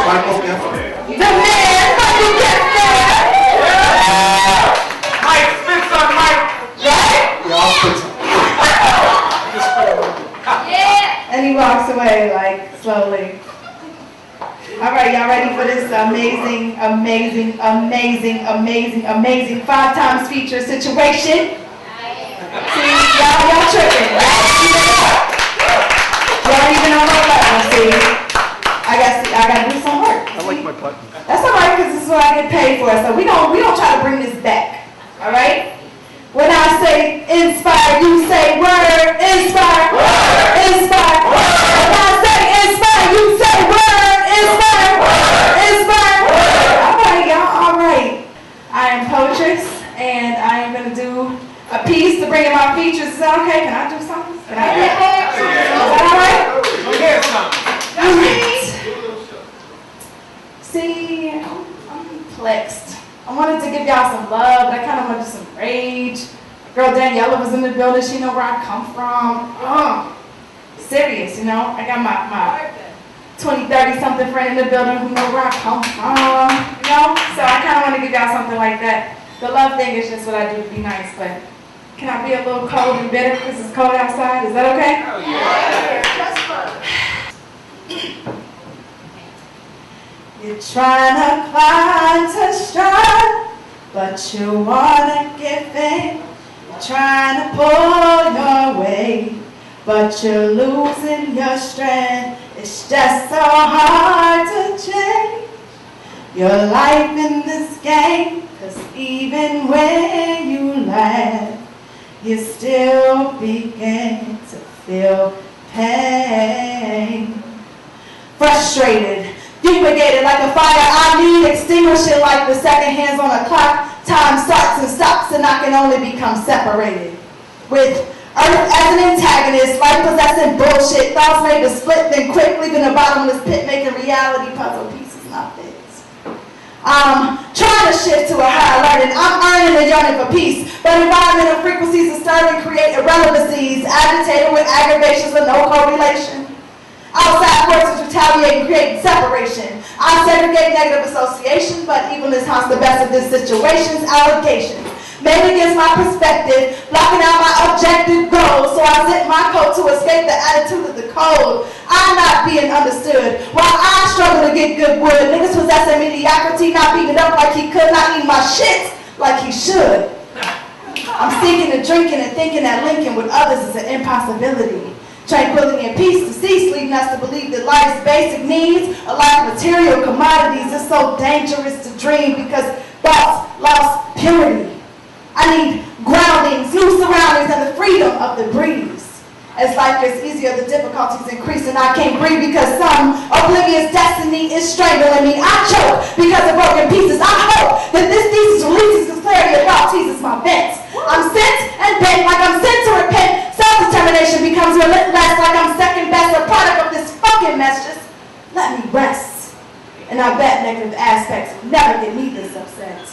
Michael Geffner. The man, Michael Geffner. Mike spits on Mike. Right? Yeah, I'll spit some. Yeah. And he walks away like slowly. All right, y'all ready for this amazing, amazing, amazing, amazing, amazing 5 times feature situation? See, y'all tripping, right? Y'all even on my level, see? I gotta do some work. I like my button. That's all right, because this is what I get paid for. So we don't try to bring this back. All right? When I say inspire, you say word. Inspire. Word. Inspire. Word. When I say inspire, you say word. Inspire. Word. Inspire. Word. All right, y'all. All right. I am Poetresse, and I am gonna do a piece to bring in my features. Is that okay? Can I do something? Can I do that? Is that all right? Here's something. All right. See, I'm perplexed. I wanted to give y'all some love, but I kind of wanted some rage. Girl Daniela was in the building. She know where I come from. Serious, you know. I got my 20, 30 something friend in the building who know where I come from. You know. So I kind of want to give y'all something like that. The love thing is just what I do to be nice, but can I be a little cold and bitter because it's cold outside? Is that okay? Yeah. You're trying to climb to strive, but you wanna give in. You're trying to pull your weight, but you're losing your strength. It's just so hard to change your life in this game, 'cause even when you laugh, you still begin to feel pain. Frustrated, duplicated like a fire I need, extinguish it like the second hands on a clock. Time starts and stops and I can only become separated. With Earth as an antagonist, life possessing bullshit, thoughts made to split then quick, leaving the bottomless pit, making reality puzzle pieces not fits. I'm trying to shift to a higher learning. I'm earning and yearning for peace, but environmental frequencies are starting to create irrelevancies, agitated with aggravations with no correlation. Outside forces retaliate and create separation. I segregate negative associations, but evilness haunts the best of this situation's allegations. Maybe against my perspective, blocking out my objective goals, so I zip my coat to escape the attitude of the cold. I'm not being understood, while I struggle to get good wood. Niggas possessing mediocrity, not beating it up like he could, not eating my shit like he should. I'm seeking and drinking and thinking that linking with others is an impossibility. Tranquility and peace to cease, leading us to believe that life's basic needs are like material commodities. It's so dangerous to dream because thoughts lost purity. I need groundings, new surroundings, and the freedom of the breeze. As life gets easier, the difficulties increase, and I can't breathe because some oblivious destiny is strangling me. I choke because of broken pieces. I hope that this thesis releases this clarity of thought teases my vents. I'm sent and bent like I'm sent to repent. Self-determination becomes relentless like I'm second best, a product of this fucking mess. Just let me rest. And I bet negative aspects will never get me this upset.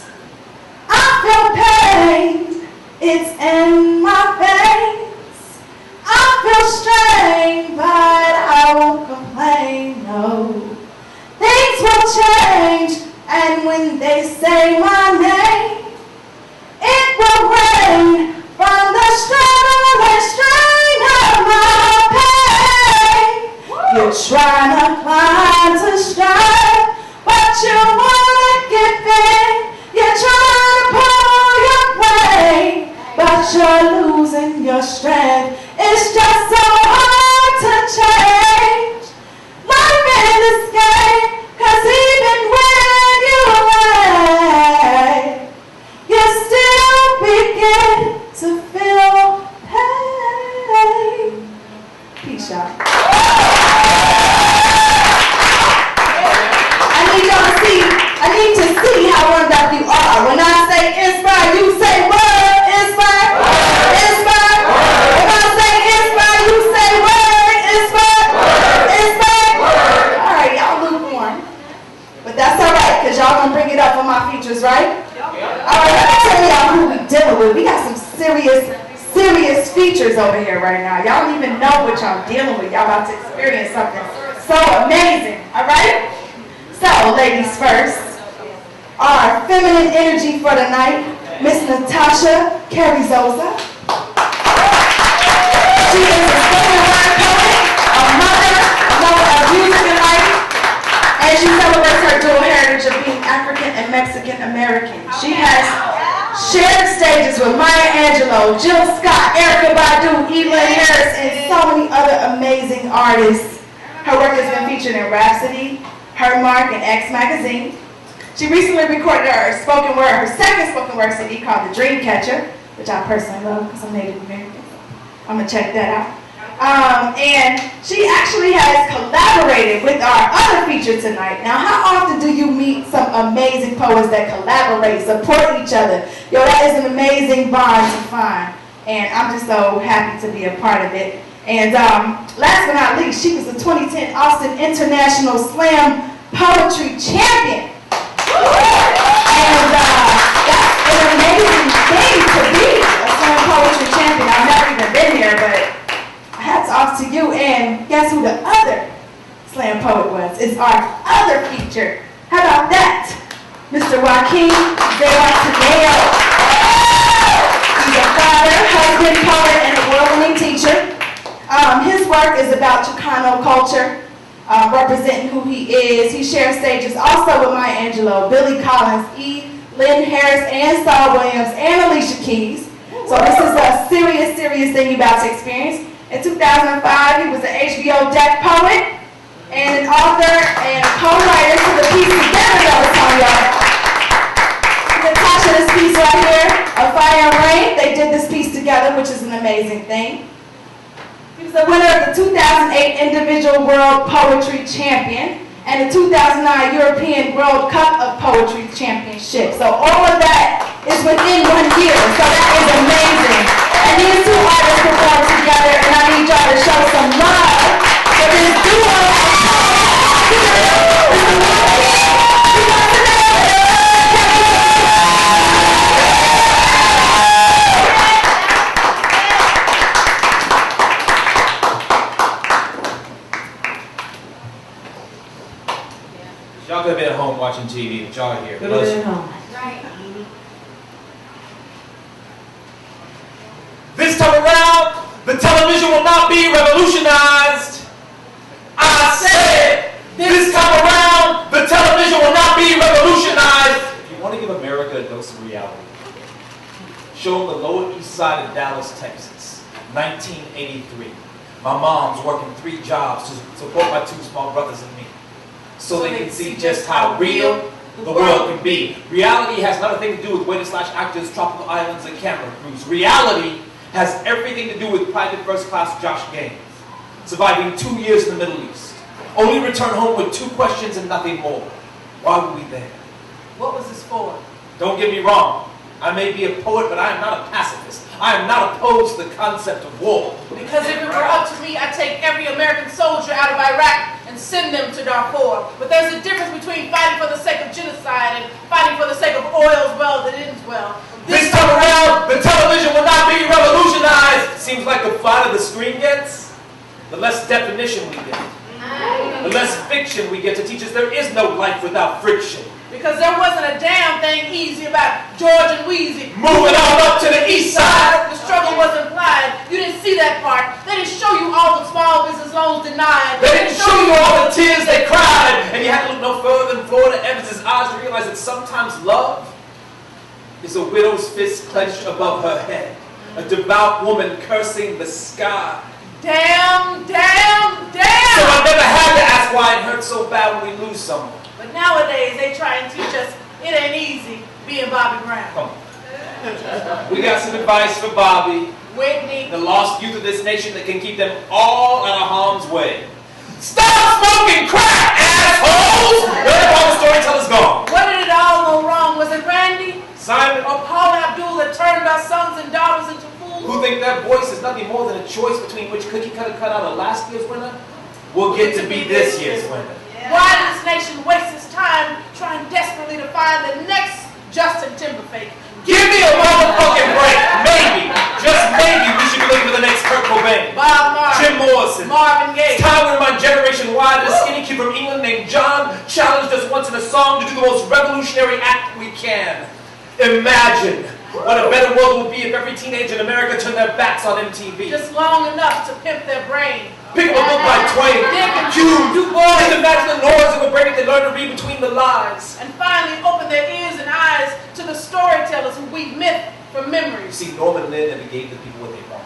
I feel pain, it's in my veins. I feel strain, but I won't complain, no. Things will change, and when they say my name, it will rain from the struggle and strain of my pain. You're trying to climb to strive, but you wanna give in. You're trying to pull your weight, but you're losing your strength. It's just so hard to change life in this game, 'cause even when you lay, you still begin to feel pain. Peace out. I need to see how warmed up you are. When I say inspire, you say word. Inspire. Word. Inspire. Word. When I say inspire, you say word. Inspire. Word. Inspire. Word. All right, y'all lukewarm. But that's all right, because y'all gonna bring it up on my features, right? All right, let me tell y'all who we dealing with. We got some serious features over here right now. Y'all don't even know what y'all dealing with. Y'all about to experience something so amazing, all right? So, ladies first. Our feminine energy for the night, Miss Natasha Carrizosa. She is a spoken word poet, a mother, a lover of music and life, and she celebrates her dual heritage of being African and Mexican American. She has shared stages with Maya Angelou, Jill Scott, Erykah Badu, Lynn Harris, and so many other amazing artists. Her work has been featured in Rhapsody, Her Mark, and X Magazine. She recently recorded her second spoken word CD called The Dreamcatcher, which I personally love because I'm Native American. I'm gonna check that out. And she actually has collaborated with our other feature tonight. Now, how often do you meet some amazing poets that collaborate, support each other? Yo, that is an amazing bond to find. And I'm just so happy to be a part of it. And last but not least, she was the 2010 Austin International Slam Poetry Champion. And that's an amazing thing to be a slam poetry champion. I've never even been here, but hats off to you. And guess who the other slam poet was? It's our other feature. How about that? Mr. Joaquín Zihuatanejo. He's a father, husband, poet, and award-winning teacher. His work is about Chicano culture. Representing who he is. He shares stages also with Maya Angelou, Billy Collins, Lynn Harris, and Saul Williams, and Alicia Keys. So this is a serious thing you're about to experience. In 2005, he was an HBO deaf poet, and an author and a co-writer to the piece Together that was on y'all. Natasha, this piece right here, A Fire and Rain, they did this piece together, which is an amazing thing. He was the winner of the 2008 Individual World Poetry Champion and the 2009 European World Cup of Poetry Championship. So all of that is within 1 year, so that is amazing. And these two artists performed together, and I need y'all to show some love for this duo. Y'all could have been at home watching TV, but y'all are here. Could have been at home. Right. This time around, the television will not be revolutionized. I said, this time around, the television will not be revolutionized. If you want to give America a dose of reality, show them the Lower East Side of Dallas, Texas, 1983. My mom's working 3 jobs to support my 2 small brothers and me, so they can see just how real the world can be. Reality has nothing to do with waiters/actors, tropical islands, and camera crews. Reality has everything to do with private first-class Josh Gaines, surviving 2 years in the Middle East, only return home with 2 questions and nothing more. Why were we there? What was this for? Don't get me wrong. I may be a poet, but I am not a pacifist. I am not opposed to the concept of war. Because if it were up to me, I'd take every American soldier out of Iraq and send them to Darfur. But there's a difference between fighting for the sake of genocide and fighting for the sake of oil's well that ends well. This time around, the television will not be revolutionized. Seems like the flatter the screen gets, the less definition we get. The less fiction we get to teach us there is no life without friction. Because there wasn't a damn thing easy about George and Wheezy. Moving on up to the east side. The struggle was implied. You didn't see that part. They didn't show you all the small business loans denied. They didn't show you all the tears they cried. And you had to look no further than Florida Evans' eyes to realize that sometimes love is a widow's fist clenched above her head. A devout woman cursing the sky. Damn, damn, damn! So I never had to ask why it hurts so bad when we lose someone. But nowadays, they try and teach us it ain't easy being Bobby Brown. Come on. We got some advice for Bobby, Whitney, the lost youth of this nation that can keep them all out of harm's way. Stop smoking crack, assholes! Where did all the storytellers gone? where did it all go wrong? Was it Randy? Simon? Or Paul Abdul that turned our sons and daughters into fools? Who think that voice is nothing more than a choice between which cookie cutter cut out of last year's winner will get to be this year's winner? Why does this nation waste its time trying desperately to find the next Justin Timberlake? Give me a motherfucking break. Maybe, just maybe, we should be looking for the next Kurt Cobain, Bob Marley, Jim Morrison, Marvin Gaye. It's time when my generation wide, a skinny kid from England named John challenged us once in a song to do the most revolutionary act we can. Imagine what a better world would be if every teenager in America turned their backs on MTV. Just long enough to pimp their brain. Pick up a book by Twain, Hughes, Du Bois, and imagine the noise that would break if they learned to read between the lines. And finally open their ears and eyes to the storytellers who weave myth from memory. You see, Norman Lynn never gave the people what they want.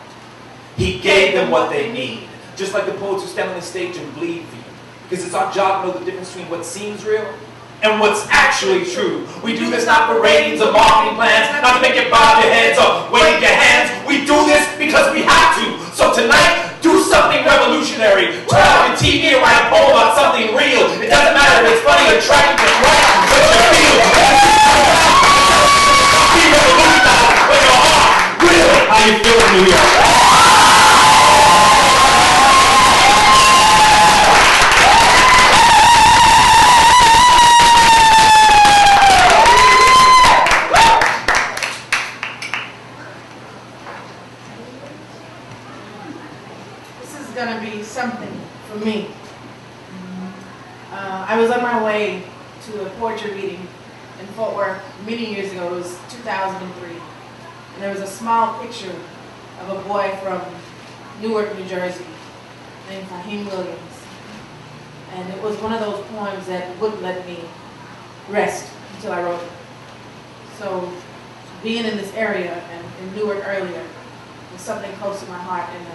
He gave them what they need. Just like the poets who stand on the stage and bleed for you. Because it's our job to know the difference between what seems real and what's actually true. We do this not for ratings or marketing plans, not to make you bob your heads or wave your hands. We do this because we have to. So tonight, do something revolutionary. Turn on your TV and write a poem about something real. It doesn't matter if it's funny or tragic or right, what you feel. Be revolutionized with your heart. Real. How you feel in New York? Gonna be something for me. I was on my way to a poetry reading in Fort Worth many years ago. It was 2003, and there was a small picture of a boy from Newark, New Jersey, named Fahim Williams, and it was one of those poems that wouldn't let me rest until I wrote it. So, being in this area and in Newark earlier was something close to my heart, and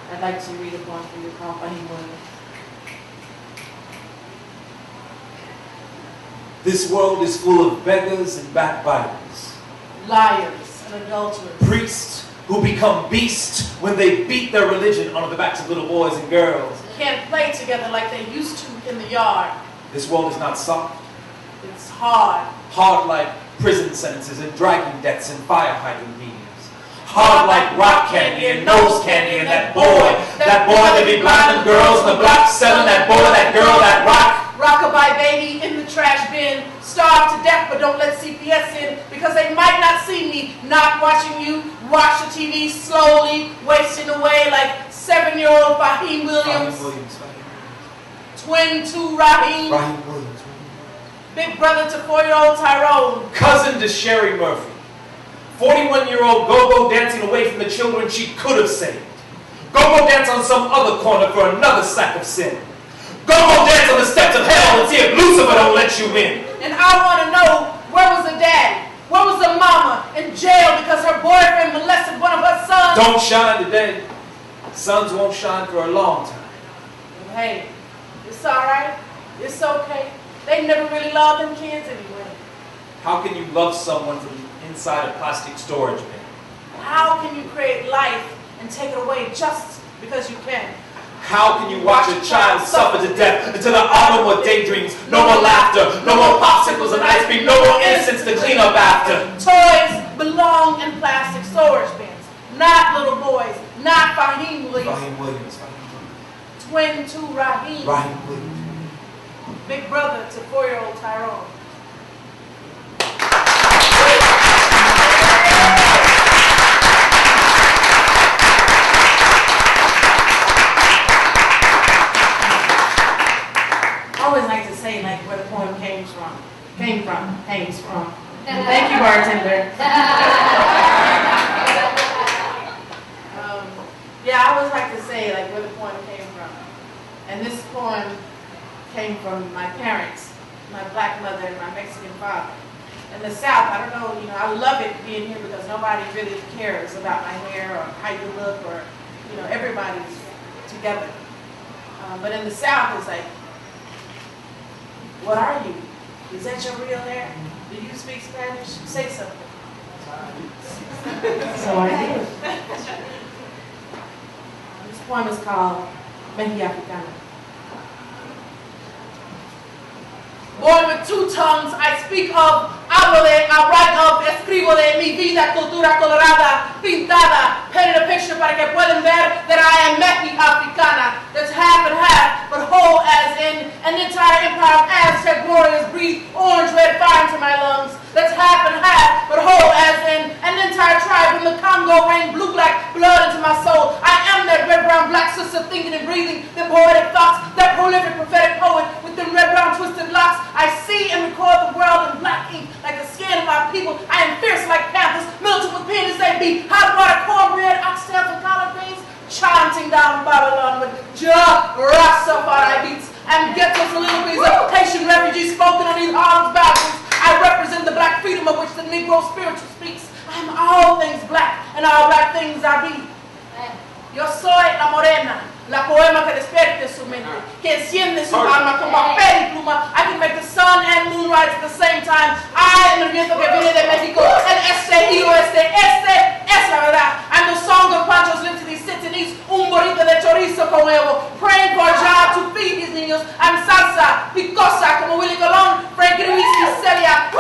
I'd like to read a poem for you called Fahim Williams. This world is full of beggars and backbiters. Liars and adulterers. Priests who become beasts when they beat their religion onto the backs of little boys and girls. Can't play together like they used to in the yard. This world is not soft. It's hard. Hard like prison sentences and dragging deaths and fire hydrant meetings. Hard like rock candy and nose candy and that boy that be blinding girls in the block selling that boy, that girl, that rock. Rockabye baby in the trash bin, starved to death but don't let CPS in because they might not see me not watching you watch the TV slowly wasting away like 7-year-old Fahim Williams. Twin to Raheem. Williams. Big brother to 4-year-old Tyrone. Cousin to Sherry Murphy. 41-year-old go-go dancing away from the children she could have saved. Go-go dance on some other corner for another sack of sin. Go-go dance on the steps of hell and see if Lucifer don't let you in. And I want to know, where was the daddy? Where was the mama? In jail because her boyfriend molested one of her sons? Don't shine today. Suns won't shine for a long time. Hey, it's alright. It's okay. They never really loved them kids anyway. How can you love someone from inside a plastic storage bin? How can you create life and take it away just because you can? How can you watch a child suffer to death until there are no more daydreams, no more laughter, no more popsicles and ice cream, no more innocence to clean up after? Toys belong in plastic storage bins, not little boys, not Fahim Williams. Fahim Williams. Twin to Raheem. Raheem Williams. Big brother to 4-year-old Tyrone. I always like to say like where the poem came from. Thank you, bartender. Yeah, I always like to say like where the poem came from. And this poem came from my parents, my black mother and my Mexican father. In the South, I don't know, I love it being here because nobody really cares about my hair or how you look or, everybody's together. But in the South, it's like, what are you? Is that your real hair? Do you speak Spanish? Say something. So I did. This poem is called Mejiafricana. Born with 2 tongues, I speak of, hablo de, I write of, escribo de mi vida, cultura colorada, pintada, painted a picture para que puedan ver that I am mejiafricana. That's half and half, but whole as in an entire empire of Aztec warriors breathe orange red fire into my lungs. That's half and half, but whole as in an entire tribe in the Congo rain blue-black blood into my soul. I am that red-brown black sister thinking and breathing, the poetic thoughts, that prolific prophetic poet with them red-brown twisted locks. Negro spiritual speaks. I am all things black, and all black things I be. Yo soy la morena, la poema que despierte su mente, que enciende su alma con papel y pluma. I can make the sun and moon rise at the same time. I am el viento que viene de México. El este y oeste, este es la verdad. I'm the song of Pancho's lives to these cities and eats un burrito de chorizo con huevo. Praying for a job to feed these niños. I'm salsa, picosa, como Willie Colon, Frankie Ruiz y Celia.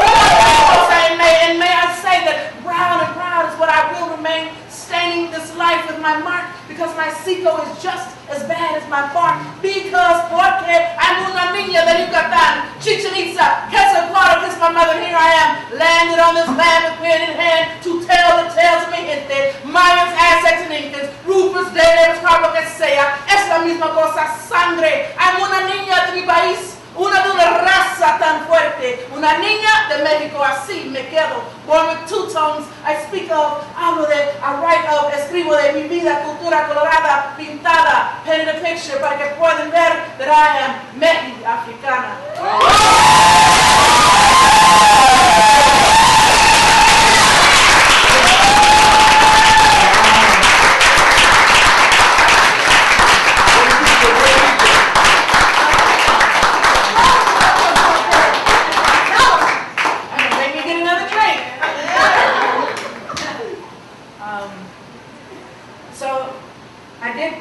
And may I say that brown and proud is what I will remain, staining this life with my mark, because my Seco is just as bad as my bark. Because, porque I'm una niña de Yucatan, Chichen Itza, Quetzalcoatl is my mother, here I am, landed on this land with pen in hand to tell the tales of mi gente, Mayans, Aztecs, and Incas, Rufus, Davis, Carlo que sea, es la misma cosa, sangre. I'm una niña de mi país, una de una raza tan fuerte, una niña de México, así me quedo. Born with two tongues, I speak of, hablo de, I write of, escribo de mi vida, cultura colorada, pintada, painted a picture para que puedan ver that I am mejiafricana.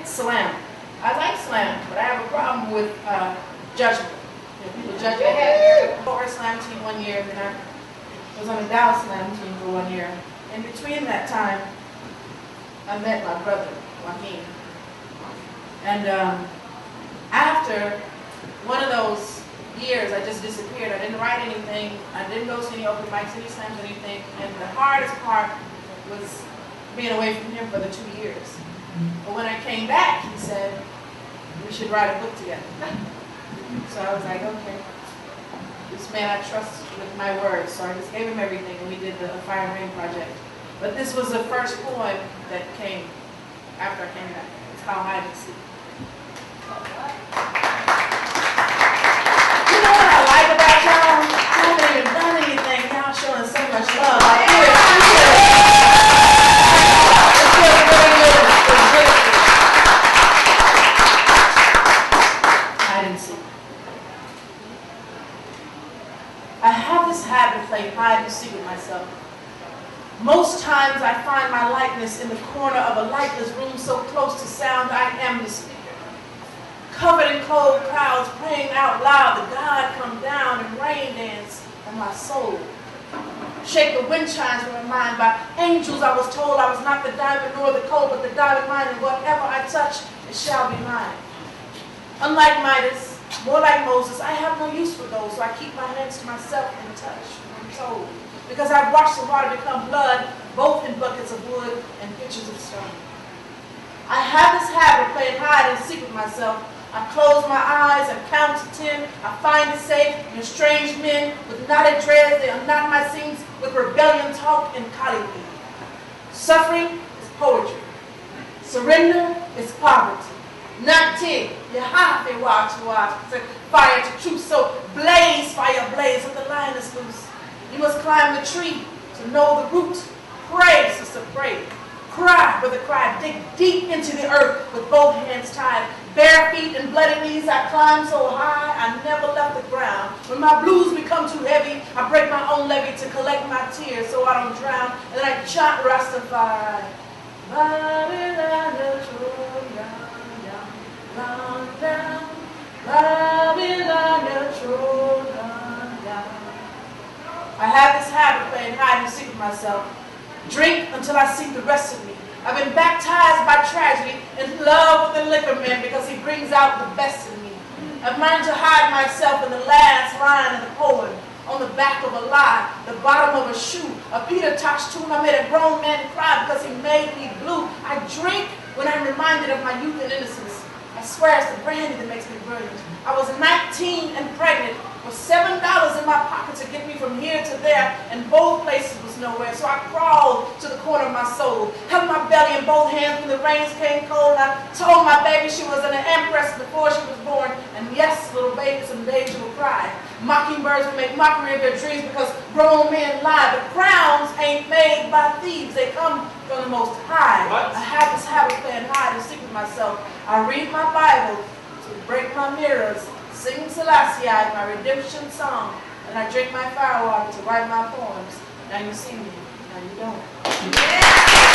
Slam. I like slam, but I have a problem with judgment. People judge me. I had a slam team 1 year, and then I was on a Dallas slam team for 1 year. In between that time, I met my brother, Joaquín. And after one of those years, I just disappeared. I didn't write anything. I didn't go to any open mics, any slams, anything. And the hardest part was being away from him for the 2 years. But when I came back, he said, we should write a book together. So I was like, okay. This man I trust with my words. So I just gave him everything, and we did the Fire and Rain project. But this was the first poem that came after I came back. It's called Hide and Seek. You know what I like about y'all? I haven't even done anything. Y'all showing so much love. I really appreciate it. I have this habit of playing hide and seek with myself. Most times I find my likeness in the corner of a lightless room so close to sound I am the speaker. Covered in cold crowds praying out loud that God come down and rain dance on my soul. Shake the wind chimes from my mind. By angels I was told I was not the diamond nor the coal, but the diamond mine, and whatever I touch, it shall be mine. Unlike Midas, more like Moses, I have no use for those, so I keep my hands to myself in touch, I'm told. Because I've watched the water become blood, both in buckets of wood and pitchers of stone. I have this habit of playing hide and seek with myself. I close my eyes and count to 10. I find it safe in strange men with knotted dreads. They unknot my seams with rebellion talk and colleague. Suffering is poetry. Surrender is poverty. Not tig. You have to watch. Fire to truth. So blaze, fire blaze. Let the lion is loose. You must climb the tree to know the root. Pray, sister, pray. Cry, brother, cry. Dig deep into the earth with both hands tied. Bare feet and bloody knees, I climbed so high, I never left the ground. When my blues become too heavy, I break my own levee to collect my tears so I don't drown. And then I chant Rastafari. I have this habit of playing hide and seek with myself. Drink until I see the rest of me. I've been baptized by tragedy, in love with the liquor man because he brings out the best in me. I've learned to hide myself in the last line of the poem, on the back of a lie, the bottom of a shoe. A Peter Tosh tune I made a grown man cry because he made me blue. I drink when I'm reminded of my youth and innocence. I swear it's the brandy that makes me brilliant. I was 19 and pregnant with $7 in my pocket to get me from here to there, and both places was nowhere. So I crawled to the corner of my soul, held my belly in both hands when the rains came cold, and I told my baby she was an empress before she was born. And yes, little baby, some days you will cry. Mockingbirds will make mockery of their dreams because grown men lie. But crowns ain't made by thieves. They come from the Most High. What? I have this habit of playing hide and seek with myself. I read my Bible to break my mirrors, sing Selassie, my redemption song, and I drink my fire water to write my poems. Now you see me, now you don't. Yeah!